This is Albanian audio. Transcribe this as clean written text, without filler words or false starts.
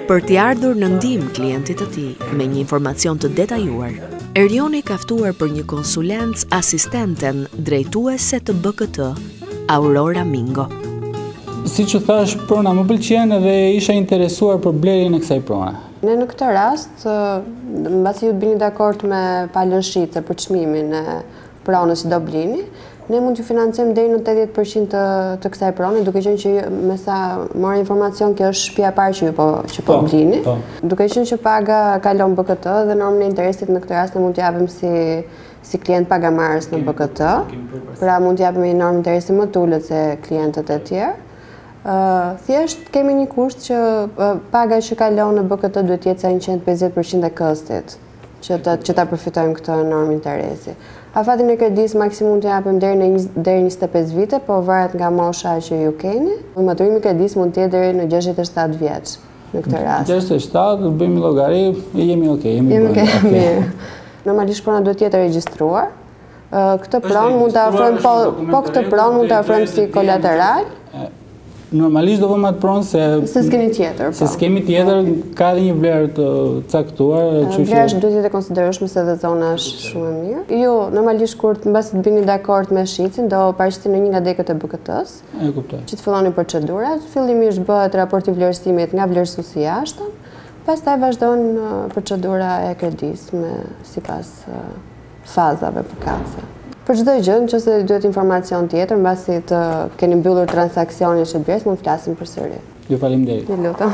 Për t'i ardhur në ndihmë klientit të tij me një informacion të detajuar, Erioni ka ftuar për një konsulencë asistenten drejtuese të BKT, Aurora Mingo. Si që thash, prona më pëlqen dhe isha interesuar për blerjen e kësaj prone. Ne në këtë rast, mbasi ju bini dakord me palën shitse për çmimin e pronës që do blini, ne mund t'ju financojmë deri në 80% të kësaj prone, duke qenë që me sa mora informacion kjo është shtëpia e parë që po blini. Duke qenë që paga kalon BKT dhe normën e interesit në këtë rast ne mund t'japim si klient pagamarrës në BKT. Pra mund t'japim një normë interesi më të ulët se klientët e tjerë. Thjesht kemi një kusht që paga që kalon në BKT duhet jetë sa 150% e kostit që ta përfitojmë këtë normë interesi. Afatin e kredis maksimum të japim deri 25 vite, po varet nga mosha që ju keni. Maturimi i kredis mund të jetë deri në 67 vjeç në këtë rast. 67, bëjmë llogari, jemi okay, mirë. Normalisht prona duhet të jetë regjistruar. Këtë pronë mund ta ofrojmë këtë pronë mund ta ofrojmë si kolateral. Normalisht do vëmë atë pronë se s'kemi tjetër. Se s'kemi tjetër, ka edhe një vlerë të caktuar. Vlerë duhet të jetë e konsiderueshme se dhe zona është shumë e mirë. Ju, normalisht kur mbasi të bini dakord me shitsin, do paraqiteni në një nga dekët e BKT-s. E kuptoj. Që të filloni procedurat, fillimisht bëhet raporti vlerësimit nga vlerësuesi i jashtëm, pastaj vazhdon procedura e kredis sipas fazave përkatëse. Për çdo gjë, nëse duhet informacion tjetër, mbasi të keni mbyllur transaksionin e blerjes, mund të flasim përsëri. Ju faleminderit. Ju lutem.